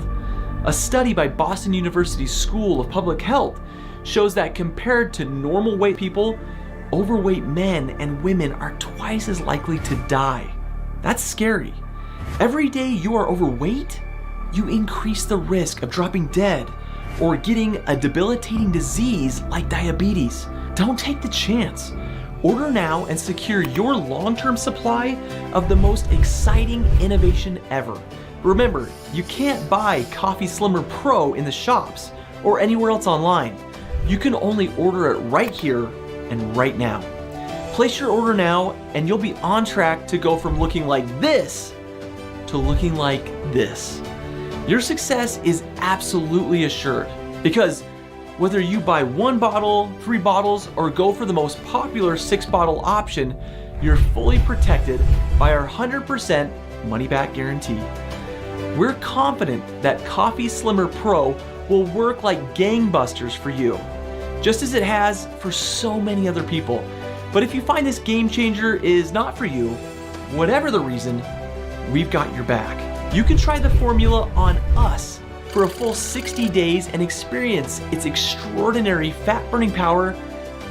A study by Boston University School of Public Health shows that compared to normal weight people, overweight men and women are twice as likely to die. That's scary. Every day you are overweight, you increase the risk of dropping dead or getting a debilitating disease like diabetes. Don't take the chance. Order now and secure your long-term supply of the most exciting innovation ever. Remember, you can't buy Coffee Slimmer Pro in the shops or anywhere else online. You can only order it right here and right now. Place your order now and you'll be on track to go from looking like this to looking like this. Your success is absolutely assured because whether you buy 1 bottle, 3 bottles, or go for the most popular 6-bottle option, you're fully protected by our 100% money-back guarantee. We're confident that Coffee Slimmer Pro will work like gangbusters for you, just as it has for so many other people. But if you find this game changer is not for you, whatever the reason, we've got your back. You can try the formula on us for a full 60 days and experience its extraordinary fat-burning power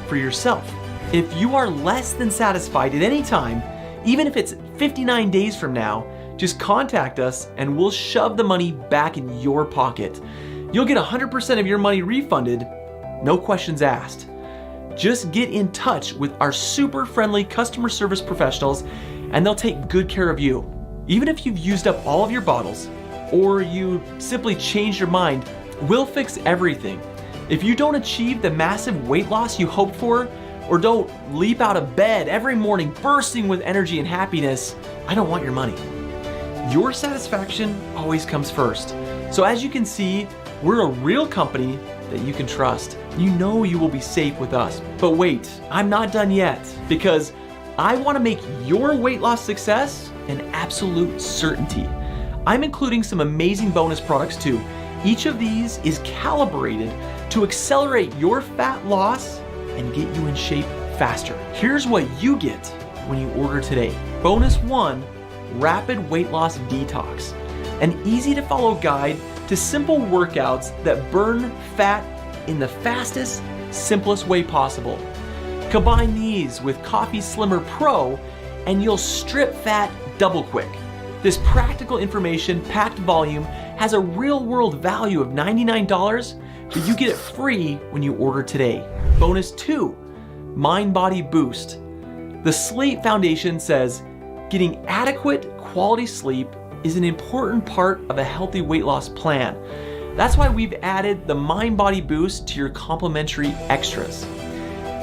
for yourself. If you are less than satisfied at any time, even if it's 59 days from now, just contact us and we'll shove the money back in your pocket. You'll get 100% of your money refunded, no questions asked. Just get in touch with our super friendly customer service professionals and they'll take good care of you. Even if you've used up all of your bottles or you simply changed your mind, we'll fix everything. If you don't achieve the massive weight loss you hoped for, or don't leap out of bed every morning bursting with energy and happiness, I don't want your money. Your satisfaction always comes first. So as you can see, we're a real company that you can trust. You know you will be safe with us. But wait, I'm not done yet, because I want to make your weight loss success an absolute certainty. I'm including some amazing bonus products too. Each of these is calibrated to accelerate your fat loss and get you in shape faster. Here's what you get when you order today. Bonus 1, Rapid Weight Loss Detox, an easy to follow guide to simple workouts that burn fat in the fastest, simplest way possible. Combine these with Coffee Slimmer Pro and you'll strip fat double quick. This practical information packed volume has a real world value of $99, but you get it free when you order today. Bonus 2, Mind Body Boost. The Slate Foundation says getting adequate quality sleep is an important part of a healthy weight loss plan. That's why we've added the Mind Body Boost to your complimentary extras.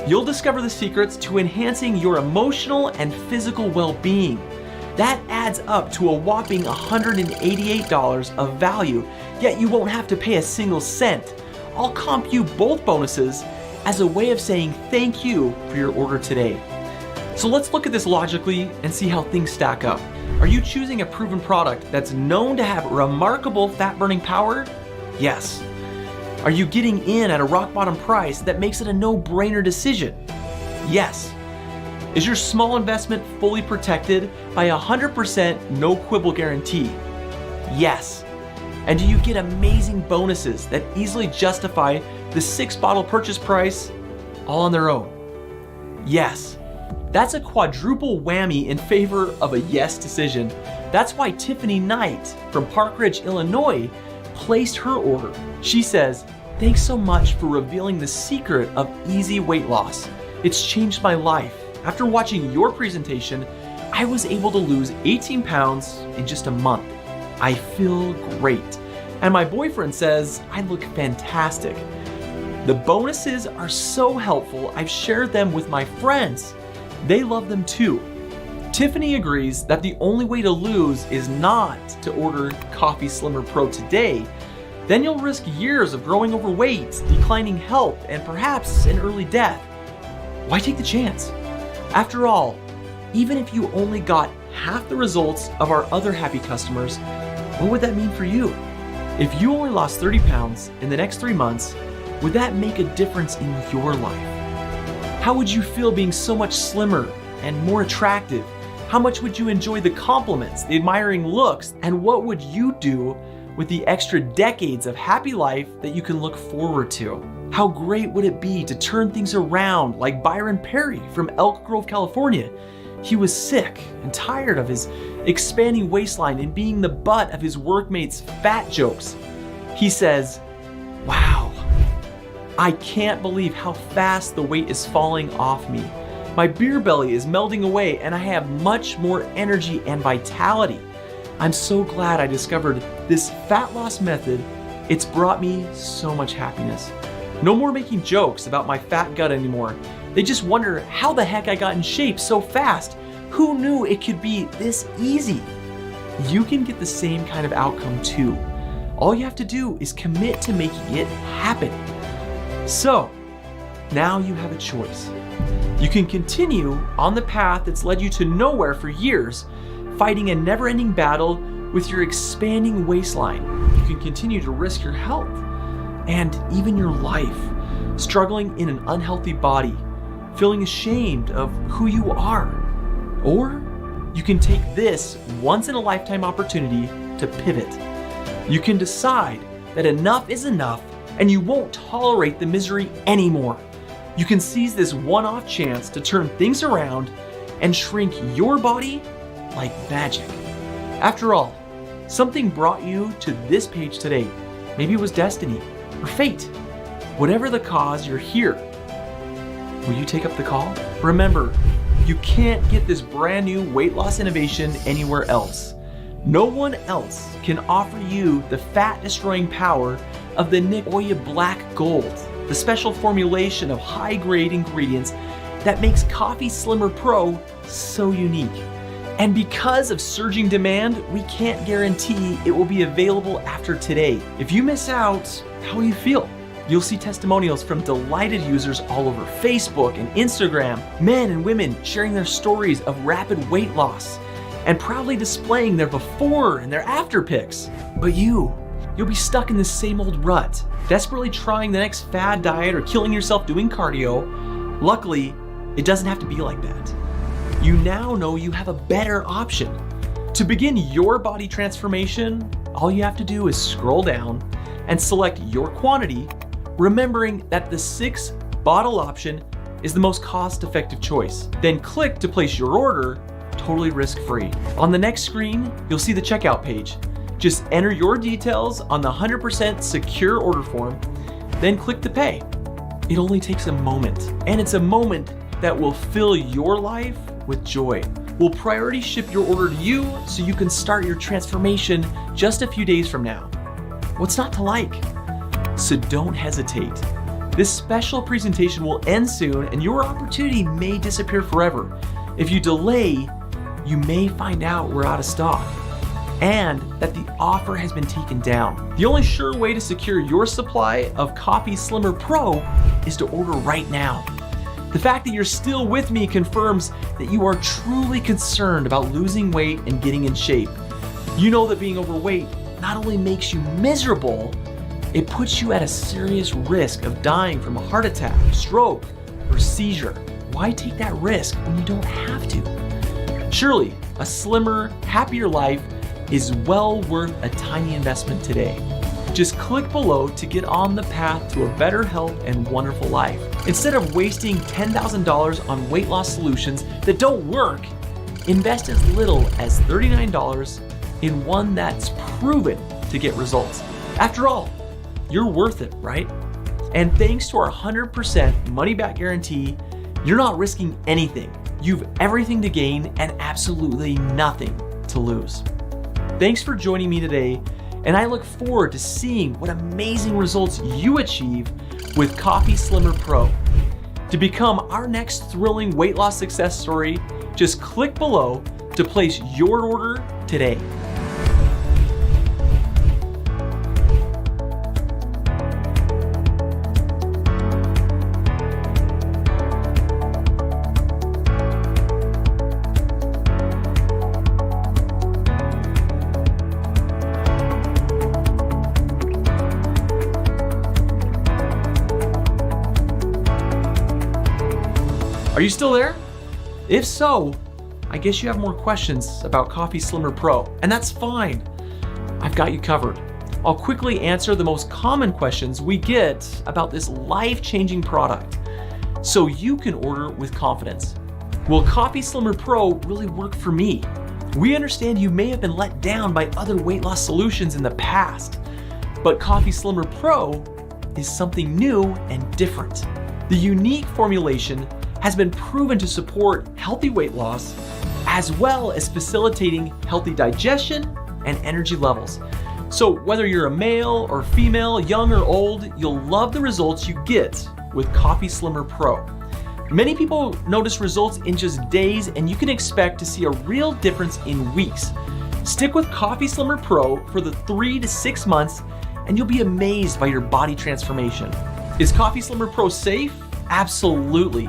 You'll discover the secrets to enhancing your emotional and physical well-being. That adds up to a whopping $188 of value, yet you won't have to pay a single cent. I'll comp you both bonuses as a way of saying thank you for your order today. So let's look at this logically and see how things stack up. Are you choosing a proven product that's known to have remarkable fat-burning power? Yes. Are you getting in at a rock-bottom price that makes it a no-brainer decision? Yes. Is your small investment fully protected by a 100% no-quibble guarantee? Yes. And do you get amazing bonuses that easily justify the 6-bottle purchase price all on their own? Yes. That's a quadruple whammy in favor of a yes decision. That's why Tiffany Knight from Park Ridge, Illinois placed her order. She says, "Thanks so much for revealing the secret of easy weight loss. It's changed my life. After watching your presentation, I was able to lose 18 pounds in just a month. I feel great. And my boyfriend says I look fantastic. The bonuses are so helpful, I've shared them with my friends. They love them too." Tiffany agrees that the only way to lose is not to order Coffee Slimmer Pro today. Then you'll risk years of growing overweight, declining health, and perhaps an early death. Why take the chance? After all, even if you only got half the results of our other happy customers, what would that mean for you? If you only lost 30 pounds in the next 3 months, would that make a difference in your life? How would you feel being so much slimmer and more attractive? How much would you enjoy the compliments, the admiring looks, and what would you do with the extra decades of happy life that you can look forward to? How great would it be to turn things around like Byron Perry from Elk Grove, California? He was sick and tired of his expanding waistline and being the butt of his workmates' fat jokes. He says, "Wow, I can't believe how fast the weight is falling off me. My beer belly is melting away and I have much more energy and vitality. I'm so glad I discovered this fat loss method. It's brought me so much happiness. No more making jokes about my fat gut anymore. They just wonder how the heck I got in shape so fast. Who knew it could be this easy? You can get the same kind of outcome too. All you have to do is commit to making it happen. So, now you have a choice. You can continue on the path that's led you to nowhere for years, fighting a never-ending battle with your expanding waistline. You can continue to risk your health and even your life, struggling in an unhealthy body, feeling ashamed of who you are. Or you can take this once-in-a-lifetime opportunity to pivot. You can decide that enough is enough and you won't tolerate the misery anymore. You can seize this one-off chance to turn things around and shrink your body like magic. After all, something brought you to this page today. Maybe it was destiny or fate. Whatever the cause, you're here. Will you take up the call? Remember, you can't get this brand new weight loss innovation anywhere else. No one else can offer you the fat-destroying power of the Nick Oya Black Gold, the special formulation of high-grade ingredients that makes Coffee Slimmer Pro so unique. And because of surging demand, we can't guarantee it will be available after today. If you miss out, how will you feel? You'll see testimonials from delighted users all over Facebook and Instagram, men and women sharing their stories of rapid weight loss and proudly displaying their before and their after pics. But you'll be stuck in the same old rut, desperately trying the next fad diet or killing yourself doing cardio. Luckily, it doesn't have to be like that. You now know you have a better option. To begin your body transformation, all you have to do is scroll down and select your quantity, remembering that the 6-bottle option is the most cost-effective choice. Then click to place your order, totally risk-free. On the next screen, you'll see the checkout page. Just enter your details on the 100% secure order form, then click to pay. It only takes a moment, and it's a moment that will fill your life with joy. We'll priority ship your order to you so you can start your transformation just a few days from now. What's not to like? So don't hesitate. This special presentation will end soon and your opportunity may disappear forever. If you delay, you may find out we're out of stock and that the offer has been taken down. The only sure way to secure your supply of Coffee Slimmer Pro is to order right now. The fact that you're still with me confirms that you are truly concerned about losing weight and getting in shape. You know that being overweight not only makes you miserable, it puts you at a serious risk of dying from a heart attack, stroke, or seizure. Why take that risk when you don't have to? Surely, a slimmer, happier life is well worth a tiny investment today. Just click below to get on the path to a better health and wonderful life. Instead of wasting $10,000 on weight loss solutions that don't work, invest as little as $39 in one that's proven to get results. After all, you're worth it, right? And thanks to our 100% money-back guarantee, you're not risking anything. You've everything to gain and absolutely nothing to lose. Thanks for joining me today, and I look forward to seeing what amazing results you achieve with Coffee Slimmer Pro. To become our next thrilling weight loss success story, just click below to place your order today. Are you still there? If so, I guess you have more questions about Coffee Slimmer Pro, and that's fine. I've got you covered. I'll quickly answer the most common questions we get about this life-changing product so you can order with confidence. Will Coffee Slimmer Pro really work for me? We understand you may have been let down by other weight loss solutions in the past, but Coffee Slimmer Pro is something new and different. The unique formulation has been proven to support healthy weight loss, as well as facilitating healthy digestion and energy levels. So whether you're a male or female, young or old, you'll love the results you get with Coffee Slimmer Pro. Many people notice results in just days, and you can expect to see a real difference in weeks. Stick with Coffee Slimmer Pro for the 3 to 6 months, and you'll be amazed by your body transformation. Is Coffee Slimmer Pro safe? Absolutely,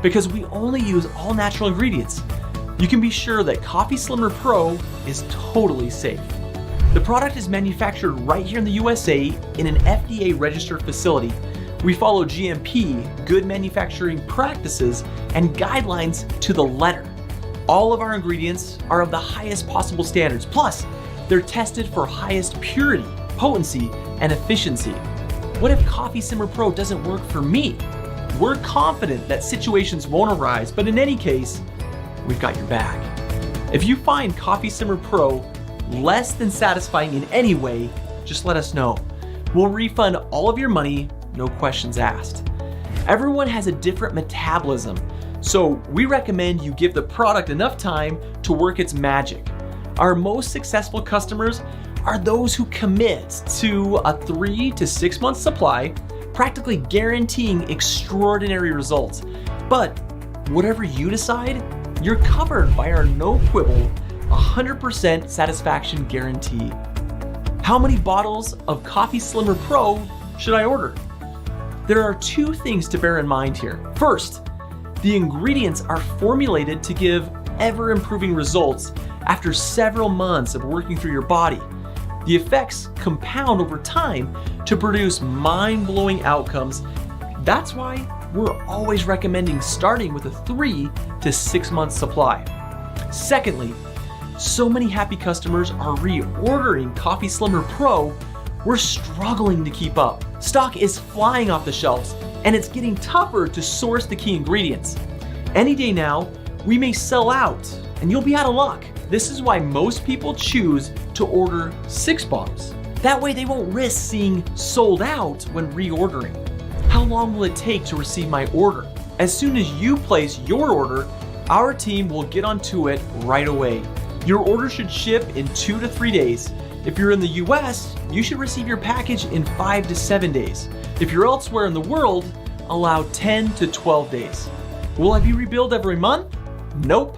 because we only use all natural ingredients. You can be sure that Coffee Slimmer Pro is totally safe. The product is manufactured right here in the USA in an FDA-registered facility. We follow GMP, good manufacturing practices, and guidelines to the letter. All of our ingredients are of the highest possible standards. Plus, they're tested for highest purity, potency, and efficiency. What if Coffee Simmer Pro doesn't work for me? We're confident that situations won't arise, but in any case, we've got your back. If you find Coffee Simmer Pro less than satisfying in any way, just let us know. We'll refund all of your money, no questions asked. Everyone has a different metabolism, so we recommend you give the product enough time to work its magic. Our most successful customers are those who commit to a 3 to 6 month supply, practically guaranteeing extraordinary results. But whatever you decide, you're covered by our no quibble, 100% satisfaction guarantee. How many bottles of Coffee Slimmer Pro should I order? There are 2 things to bear in mind here. First, the ingredients are formulated to give ever-improving results after several months of working through your body. The effects compound over time to produce mind-blowing outcomes. That's why we're always recommending starting with a 3 to 6 month supply. Secondly, so many happy customers are reordering Coffee Slimmer Pro, we're struggling to keep up. Stock is flying off the shelves, and it's getting tougher to source the key ingredients. Any day now, we may sell out, and you'll be out of luck. This is why most people choose to order 6 bottles. That way they won't risk seeing sold out when reordering. How long will it take to receive my order? As soon as you place your order, our team will get onto it right away. Your order should ship in 2 to 3 days. If you're in the US, you should receive your package in 5 to 7 days. If you're elsewhere in the world, allow 10 to 12 days. Will I be rebilled every month? Nope.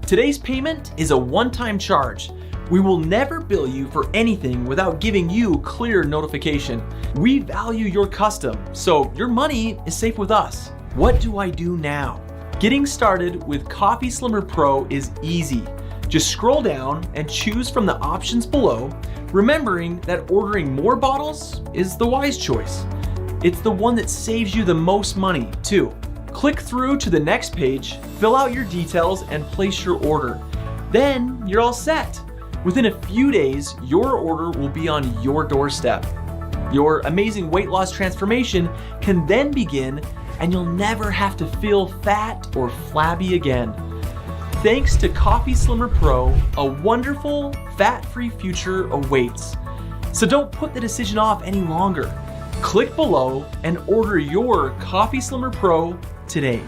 Today's payment is a one-time charge. We will never bill you for anything without giving you clear notification. We value your custom, so your money is safe with us. What do I do now? Getting started with Coffee Slimmer Pro is easy. Just scroll down and choose from the options below, remembering that ordering more bottles is the wise choice. It's the one that saves you the most money, too. Click through to the next page, fill out your details, and place your order. Then you're all set. Within a few days, your order will be on your doorstep. Your amazing weight loss transformation can then begin, and you'll never have to feel fat or flabby again. Thanks to Coffee Slimmer Pro, a wonderful, fat-free future awaits. So don't put the decision off any longer. Click below and order your Coffee Slimmer Pro today.